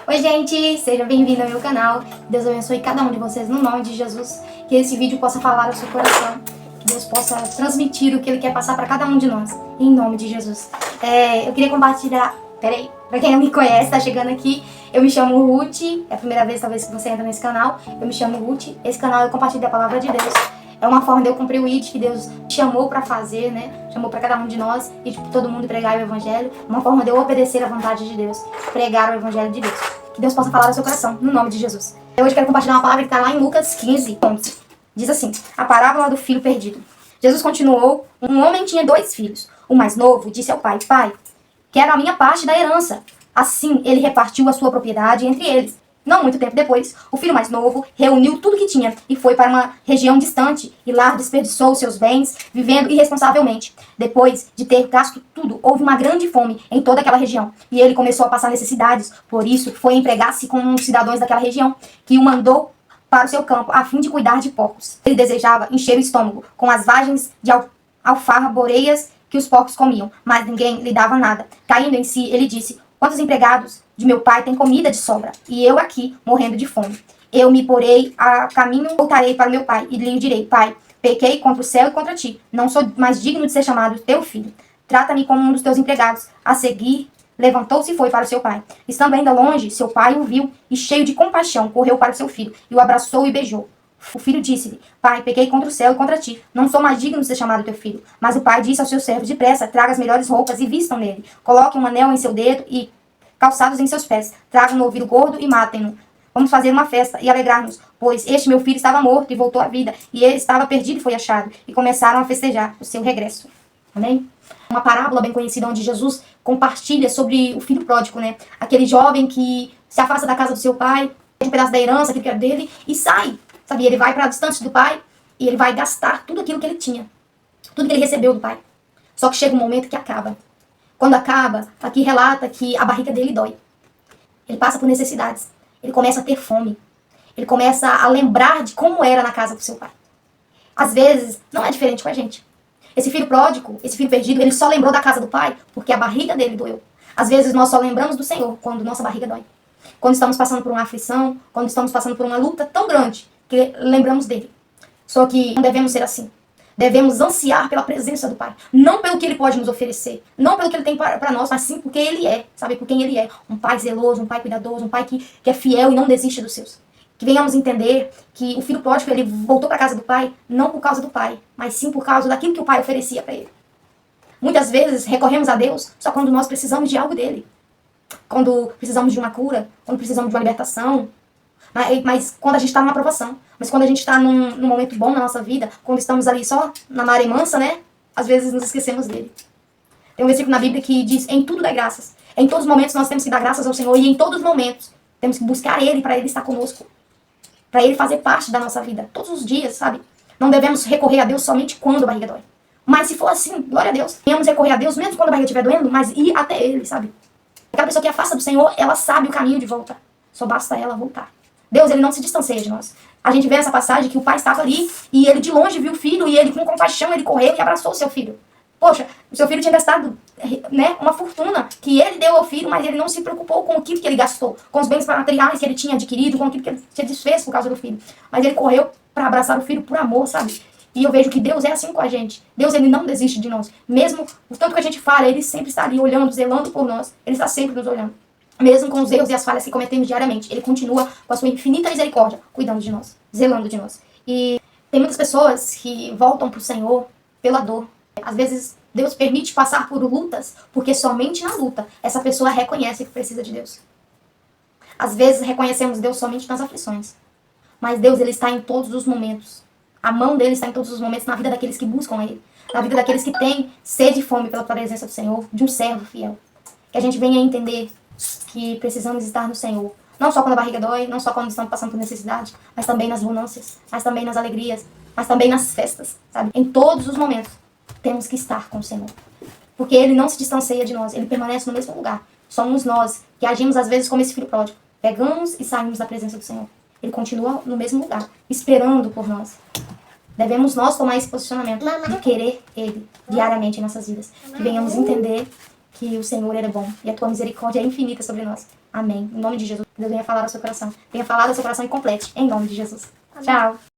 Oi gente, seja bem-vindo ao meu canal. Deus abençoe cada um de vocês no nome de Jesus. Que esse vídeo possa falar ao seu coração. Que Deus possa transmitir o que Ele quer passar para cada um de nós. Em nome de Jesus. Eu queria compartilhar... Peraí, pra quem não me conhece, tá chegando aqui, eu me chamo Ruth. É a primeira vez talvez que você entra nesse canal. Eu me chamo Ruth. Esse canal eu compartilho a palavra de Deus. É uma forma de eu cumprir o ID que Deus chamou pra fazer, né? Chamou pra cada um de nós e todo mundo pregar o Evangelho. Uma forma de eu obedecer à vontade de Deus. Pregar o Evangelho de Deus. Que Deus possa falar ao seu coração, no nome de Jesus. Eu hoje quero compartilhar uma palavra que está lá em Lucas 15, 11. Diz assim, a parábola do filho perdido. Jesus continuou, um homem tinha 2 filhos. O mais novo disse ao pai, pai, quero a minha parte da herança. Assim ele repartiu a sua propriedade entre eles. Não muito tempo depois, o filho mais novo reuniu tudo que tinha e foi para uma região distante e lá desperdiçou seus bens, vivendo irresponsavelmente. Depois de ter gasto tudo, houve uma grande fome em toda aquela região e ele começou a passar necessidades. Por isso, foi empregar-se com os cidadãos daquela região, que o mandou para o seu campo a fim de cuidar de porcos. Ele desejava encher o estômago com as vagens de alfarraboureias que os porcos comiam, mas ninguém lhe dava nada. Caindo em si, ele disse, quantos empregados de meu pai têm comida de sobra, e eu aqui morrendo de fome? Eu me porei a caminho, voltarei para meu pai, e lhe direi, pai, pequei contra o céu e contra ti, não sou mais digno de ser chamado teu filho. Trata-me como um dos teus empregados. A seguir, levantou-se e foi para o seu pai. Estando ainda longe, seu pai o viu, e cheio de compaixão, correu para o seu filho, e o abraçou e beijou. O filho disse-lhe, pai, pequei contra o céu e contra ti, não sou mais digno de ser chamado teu filho. Mas o pai disse aos seus servos, depressa, traga as melhores roupas e vistam nele. Coloquem um anel em seu dedo e calçados em seus pés. Tragam um novilho gordo e matem-no. Vamos fazer uma festa e alegrar-nos, pois este meu filho estava morto e voltou à vida, e ele estava perdido e foi achado. E começaram a festejar o seu regresso. Amém? Uma parábola bem conhecida onde Jesus compartilha sobre o filho pródigo, né? Aquele jovem que se afasta da casa do seu pai, pede um pedaço da herança, aquilo que era dele, e sai. Sabe? Ele vai para a distância do pai e ele vai gastar tudo aquilo que ele tinha. Tudo que ele recebeu do pai. Só que chega um momento que acaba. Quando acaba, aqui relata que a barriga dele dói. Ele passa por necessidades. Ele começa a ter fome. Ele começa a lembrar de como era na casa do seu pai. Às vezes, não é diferente com a gente. Esse filho pródigo, esse filho perdido, ele só lembrou da casa do pai porque a barriga dele doeu. Às vezes, nós só lembramos do Senhor quando nossa barriga dói. Quando estamos passando por uma aflição, quando estamos passando por uma luta tão grande que lembramos dele. Só que não devemos ser assim. Devemos ansiar pela presença do Pai. Não pelo que Ele pode nos oferecer. Não pelo que Ele tem para nós, mas sim porque Ele é. Sabe? Por quem Ele é. Um Pai zeloso, um Pai cuidadoso, um Pai que é fiel e não desiste dos seus. Que venhamos entender que o filho pródigo, ele voltou para a casa do Pai, não por causa do Pai, mas sim por causa daquilo que o Pai oferecia para ele. Muitas vezes recorremos a Deus só quando nós precisamos de algo dele. Quando precisamos de uma cura, quando precisamos de uma libertação. Mas quando a gente está numa aprovação, mas quando a gente está num momento bom na nossa vida, quando estamos ali só na maré mansa, né? Às vezes nos esquecemos dele. Tem um versículo na Bíblia que diz, em tudo dá graças. Em todos os momentos nós temos que dar graças ao Senhor e em todos os momentos temos que buscar Ele para Ele estar conosco. Para Ele fazer parte da nossa vida, todos os dias, sabe? Não devemos recorrer a Deus somente quando a barriga dói. Mas se for assim, glória a Deus. Devemos recorrer a Deus mesmo quando a barriga estiver doendo, mas ir até Ele, sabe? Aquela pessoa que afasta do Senhor, ela sabe o caminho de volta. Só basta ela voltar. Deus, ele não se distancia de nós. A gente vê nessa passagem que o pai estava ali e ele de longe viu o filho e ele com compaixão, ele correu e abraçou o seu filho. Poxa, o seu filho tinha gastado, né, uma fortuna que ele deu ao filho, mas ele não se preocupou com aquilo que ele gastou, com os bens materiais que ele tinha adquirido, com aquilo que ele se desfez por causa do filho. Mas ele correu para abraçar o filho por amor, sabe? E eu vejo que Deus é assim com a gente. Deus, ele não desiste de nós. Mesmo o tanto que a gente fala, ele sempre está ali olhando, zelando por nós. Ele está sempre nos olhando. Mesmo com os erros e as falhas que cometemos diariamente, Ele continua com a sua infinita misericórdia, cuidando de nós, zelando de nós. E tem muitas pessoas que voltam para o Senhor pela dor. Às vezes, Deus permite passar por lutas, porque somente na luta essa pessoa reconhece que precisa de Deus. Às vezes, reconhecemos Deus somente nas aflições. Mas Deus, Ele está em todos os momentos. A mão dele está em todos os momentos na vida daqueles que buscam Ele. Na vida daqueles que têm sede e fome pela presença do Senhor, de um servo fiel. Que a gente venha entender que precisamos estar no Senhor. Não só quando a barriga dói, não só quando estamos passando por necessidade, mas também nas bonâncias, mas também nas alegrias, mas também nas festas, sabe? Em todos os momentos, temos que estar com o Senhor. Porque Ele não se distancia de nós, Ele permanece no mesmo lugar. Somos nós que agimos às vezes como esse filho pródigo. Pegamos e saímos da presença do Senhor. Ele continua no mesmo lugar, esperando por nós. Devemos nós tomar esse posicionamento de querer Ele diariamente em nossas vidas. Que venhamos entender que o Senhor, Ele é bom e a tua misericórdia é infinita sobre nós. Amém. Em nome de Jesus. Que Deus venha falar ao seu coração. Venha falar ao seu coração e complete. Em nome de Jesus. Amém. Tchau.